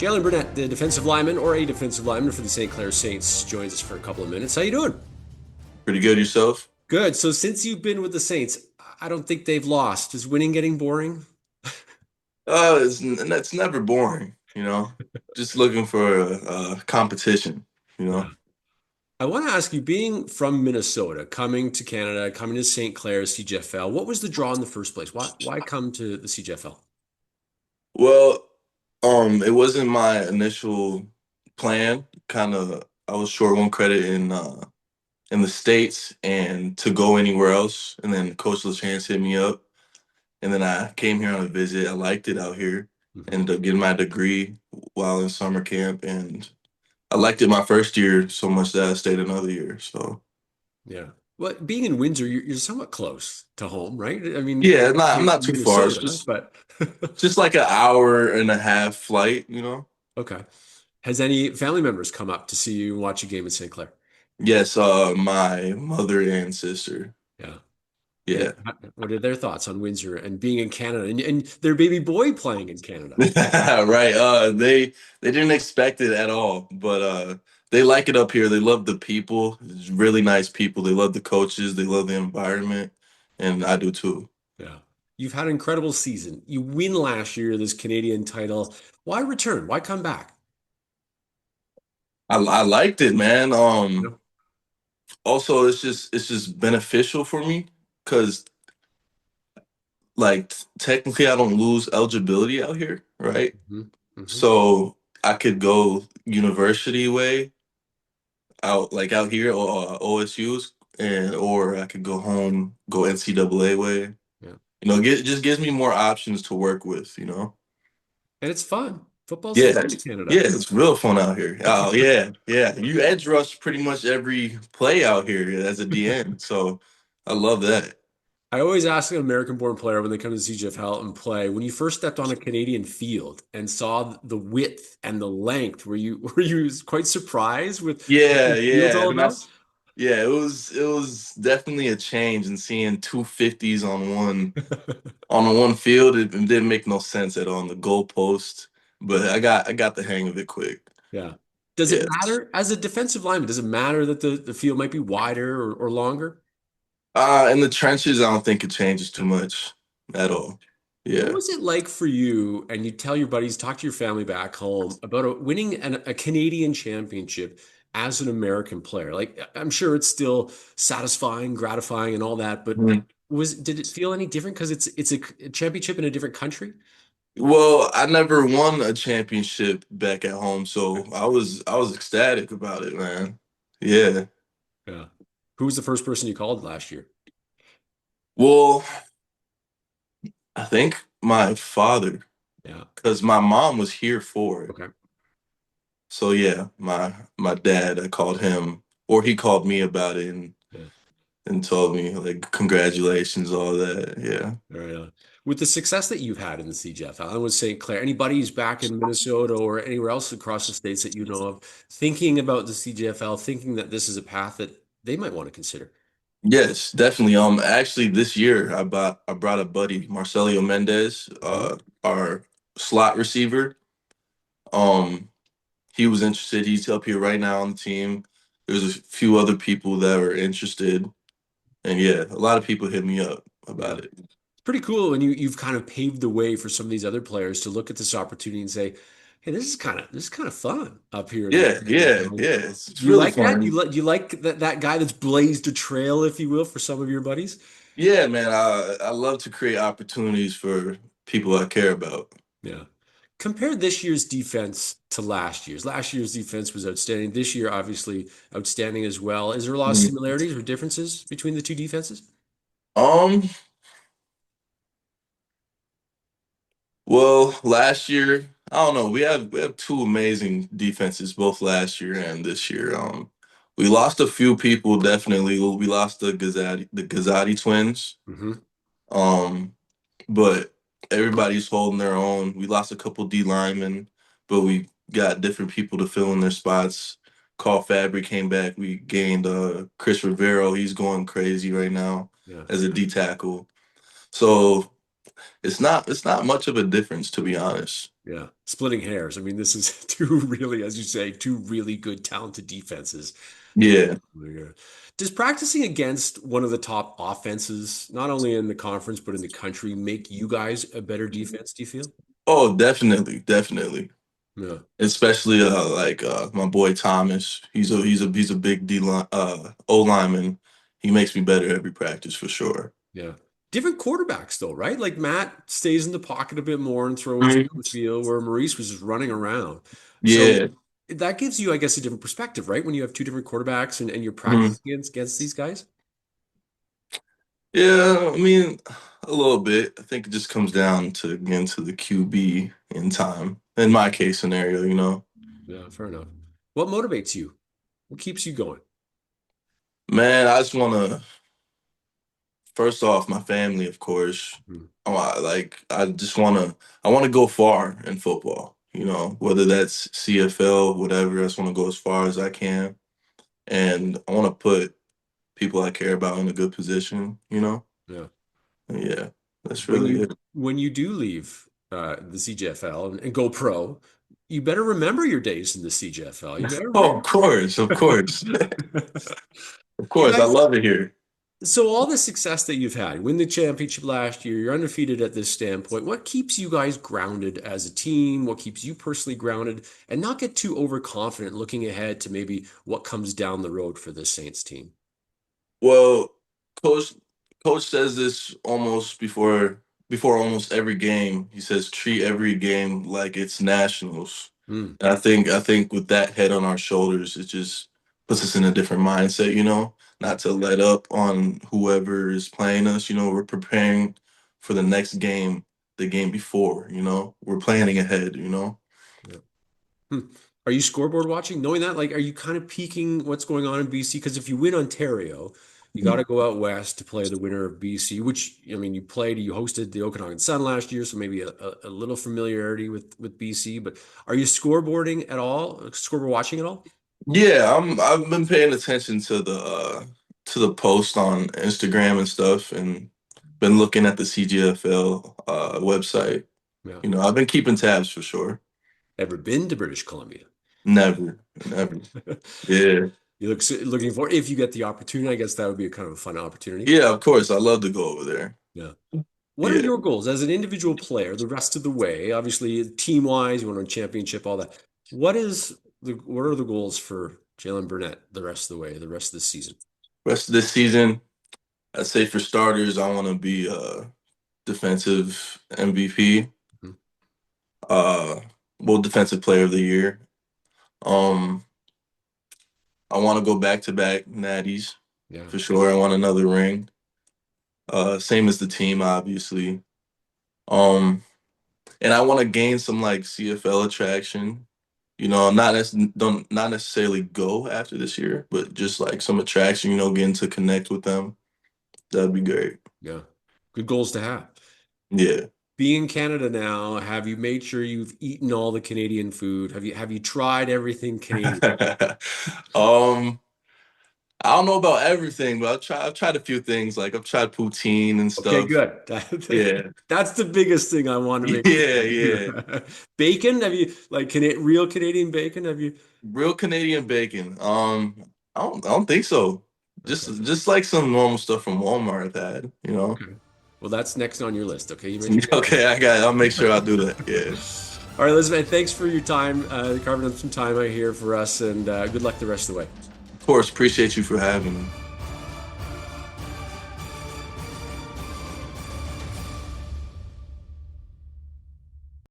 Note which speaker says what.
Speaker 1: Jaylin Burnett, the defensive lineman or a defensive lineman for the St. Clair Saints, joins us for a couple of minutes. How you doing?
Speaker 2: Pretty good yourself?
Speaker 1: Good. So since you've been with the Saints, I don't think they've lost. Is winning getting boring?
Speaker 2: It's never boring, Just looking for a competition, you
Speaker 1: Yeah.
Speaker 2: know.
Speaker 1: I want to ask you, being from Minnesota, coming to Canada, coming to St. Clair CJFL, what was the draw in the first place? Why come to the CJFL?
Speaker 2: Well, it wasn't my initial plan. I was short one credit in the States and to go anywhere else. And then Coach LaChance hit me up. And then I came here on a visit. I liked it out here.
Speaker 1: Mhm.
Speaker 2: Ended up getting my degree while in summer camp, and I liked it my first year so much that I stayed another year. So
Speaker 1: Yeah. Well, being in Windsor, you're somewhat close to home, right? I mean,
Speaker 2: yeah, I'm
Speaker 1: obviously
Speaker 2: not too far. It's
Speaker 1: Minnesota,
Speaker 2: just
Speaker 1: but
Speaker 2: just like an hour and a half flight.
Speaker 1: okay. Has any family members come up to see you and watch a game at St. Clair?
Speaker 2: Yes, my mother and sister.
Speaker 1: Yeah. And
Speaker 2: Yeah.
Speaker 1: what are their thoughts on Windsor and being in Canada and their baby boy playing in Canada?
Speaker 2: Right. They didn't expect it at all, but they like it up here. They love the people. It's really nice people. They love the coaches. They love the environment, and I do too.
Speaker 1: Yeah. You've had an incredible season. You win last year, this Canadian title. Why return? Why come back?
Speaker 2: I liked it, man.
Speaker 1: No.
Speaker 2: Also, it's just beneficial for me because like technically I don't lose eligibility out here, right?
Speaker 1: Hmm. Hmm.
Speaker 2: So I could go university way out here or OSU's, and or I could go home, go NCAA way.
Speaker 1: Yeah.
Speaker 2: It just gives me more options to work with.
Speaker 1: And it's fun. Football's
Speaker 2: Yeah,
Speaker 1: fun in Canada.
Speaker 2: yeah, it's real fun out here. Oh yeah, yeah. You edge rush pretty much every play out here as a DN, so I love that.
Speaker 1: I always ask an American-born player when they come to CJFL and play, when you first stepped on a Canadian field and saw the width and the length, were you quite surprised with what
Speaker 2: Yeah,
Speaker 1: the field's
Speaker 2: yeah.
Speaker 1: all
Speaker 2: Then
Speaker 1: about?
Speaker 2: yeah, it was definitely a change, and seeing 250s on one field, it didn't make no sense at all on the goalpost. But I got the hang of it quick.
Speaker 1: Yeah. Does it
Speaker 2: Yeah.
Speaker 1: matter as a defensive lineman? Does it matter that the field might be wider or longer?
Speaker 2: In the trenches, I don't think it changes too much at all.
Speaker 1: What
Speaker 2: Yeah.
Speaker 1: was it like for you? And you tell your buddies, talk to your family back home about winning a Canadian championship as an American player. Like, I'm sure it's still satisfying, gratifying, and all that, but
Speaker 2: Mhm.
Speaker 1: did it feel any different because it's a championship in a different country?
Speaker 2: Well, I never won a championship back at home, so I was ecstatic about it, man. Yeah.
Speaker 1: Yeah. Who was the first person you called last year?
Speaker 2: Well, I think my father,
Speaker 1: Yeah.
Speaker 2: because my mom was here for it.
Speaker 1: Okay.
Speaker 2: So yeah, my dad, I called him, or he called me about it
Speaker 1: Yeah.
Speaker 2: and told me like congratulations, all that. Yeah.
Speaker 1: Right on. With the success that you've had in the CJFL, I would St. Clair, anybody who's back in Minnesota or anywhere else across the states that you know of, thinking about the CJFL, thinking that this is a path that they might want to consider.
Speaker 2: Yes, definitely. Actually, this year I brought a buddy, Marcelio Mendez,
Speaker 1: Mhm.
Speaker 2: our slot receiver. Um, he was interested. He's up here right now on the team. There's a few other people that are interested, and yeah, a lot of people hit me up
Speaker 1: Yeah.
Speaker 2: about it.
Speaker 1: It's pretty cool when you've kind of paved the way for some of these other players to look at this opportunity and say, "Hey, this is kind of fun up here in the
Speaker 2: Yeah, yeah,
Speaker 1: CJFL."
Speaker 2: yeah. It's
Speaker 1: Do you
Speaker 2: really
Speaker 1: like that?
Speaker 2: fun.
Speaker 1: You like that guy that's blazed a trail, if you will, for some of your buddies?
Speaker 2: Yeah, man. I love to create opportunities for people I care about.
Speaker 1: Yeah. Compare this year's defense to last year's. Last year's defense was outstanding. This year, obviously, outstanding as well. Is there a lot of
Speaker 2: Mhm.
Speaker 1: similarities or differences between the two defenses?
Speaker 2: Um, well, last year, I don't know. We have two amazing defenses, both last year and this year. We lost a few people, definitely. We lost the Gazzotti twins.
Speaker 1: Hmm.
Speaker 2: Um, but everybody's holding their own. We lost a couple D linemen, but we got different people to fill in their spots. Carl Fabry came back. We gained Chris Rivero. He's going crazy right now
Speaker 1: Yeah.
Speaker 2: as a D tackle. So it's not much of a difference, to be honest.
Speaker 1: Yeah, splitting hairs. I mean, this is two really, as you say, two really good, talented defenses.
Speaker 2: Yeah.
Speaker 1: Yeah. Does practicing against one of the top offenses, not only in the conference but in the country, make you guys a better defense, do you feel?
Speaker 2: Oh, definitely, definitely.
Speaker 1: Yeah,
Speaker 2: Especially like my boy Thomas. He's a big D line O lineman. He makes me better every practice for sure.
Speaker 1: yeah. Different quarterbacks, though, right? Like Matt stays in the pocket a bit more and throws down the
Speaker 2: Mhm.
Speaker 1: field, where Maurice was just running around. So
Speaker 2: Yeah.
Speaker 1: that gives you, I guess, a different perspective, right? When you have two different quarterbacks and you're
Speaker 2: Mhm.
Speaker 1: practicing against these guys.
Speaker 2: Yeah, I mean, a little bit. I think it just comes down to again to the QB in time. In my case scenario, you know.
Speaker 1: Yeah, fair enough. What motivates you? What keeps you going?
Speaker 2: Man, I just wanna first off my family, of course.
Speaker 1: Hmm.
Speaker 2: I just wanna go far in football, you know, whether that's CFL, whatever. I just wanna go as far as I can. And I wanna put people I care about in a good position, you know?
Speaker 1: Yeah.
Speaker 2: Yeah, that's
Speaker 1: When
Speaker 2: really
Speaker 1: you
Speaker 2: it.
Speaker 1: when you do leave the CJFL and go pro, you better remember your days in the CJFL. You better
Speaker 2: Oh, of course, of course. Of
Speaker 1: you
Speaker 2: course, I
Speaker 1: guys.
Speaker 2: love it here.
Speaker 1: So all the success that you've had, win the championship last year, you're undefeated at this standpoint. What keeps you guys grounded as a team? What keeps you personally grounded and not get too overconfident looking ahead to maybe what comes down the road for the Saints team?
Speaker 2: Well, coach coach says this almost before almost every game. He says treat every game like it's nationals.
Speaker 1: Hmm.
Speaker 2: And I think with that head on our shoulders, it just puts us in a different mindset, you know,
Speaker 1: Yeah.
Speaker 2: not to let up on whoever is playing us. You know, we're preparing for the next game, the game before, you know. We're planning ahead, you know.
Speaker 1: Yeah. Hmm. Are you scoreboard watching? Knowing that, like, are you kind of peeking what's going on in BC? Because if you win Ontario, you got to go out west to play the winner of BC, which, I mean, you hosted the Okanagan Sun last year, so maybe a little familiarity with BC. But are you scoreboarding at all? Scoreboard watching at all?
Speaker 2: Yeah, I've been paying attention to the post on Instagram and stuff and been looking at the CJFL website.
Speaker 1: Yeah.
Speaker 2: You know, I've been keeping tabs for sure.
Speaker 1: Ever been to British Columbia?
Speaker 2: Never, never. Yeah.
Speaker 1: You looking for if you get the opportunity. I guess that would be a kind of a fun opportunity.
Speaker 2: Yeah, of course. I love to go over there.
Speaker 1: Yeah. What are
Speaker 2: Yeah.
Speaker 1: your goals as an individual player the rest of the way? Obviously, team wise, you want to win a championship, all that. What are the goals for Jaylin Burnett the rest of the way, the rest of the season?
Speaker 2: Rest of this season, I'd say for starters, I want to be defensive MVP,
Speaker 1: Mhm.
Speaker 2: uh well defensive player of the year. Um I want to go back to back natties
Speaker 1: Yeah,
Speaker 2: for sure. I want another ring. Same as the team, obviously. Um, and I want to gain some like CFL attraction. You know, don't not necessarily go after this year, but just like some attraction. You know, getting to connect with them. That'd be great.
Speaker 1: yeah. Good goals to have.
Speaker 2: Yeah.
Speaker 1: Being in Canada now, have you made sure you've eaten all the Canadian food? Have you tried everything Canadian?
Speaker 2: um, I don't know about everything, but I've tried a few things. Like I've tried poutine and
Speaker 1: Okay,
Speaker 2: stuff.
Speaker 1: good.
Speaker 2: Yeah.
Speaker 1: That's the biggest thing I want to make
Speaker 2: Yeah, yeah.
Speaker 1: sure. Bacon? Have you like real Canadian bacon? Have you?
Speaker 2: Real Canadian bacon. I don't think so.
Speaker 1: Okay.
Speaker 2: Just like some normal stuff from Walmart I've had, you know.
Speaker 1: Okay. Well, that's next on your list. Okay, you mentioned
Speaker 2: Okay,
Speaker 1: bacon.
Speaker 2: I got it. I'll make sure I do that. Yeah.
Speaker 1: All right, Elizabeth. Thanks for your time, carving up some time out here for us, and good luck the rest of the way.
Speaker 2: Of course, appreciate you for having me.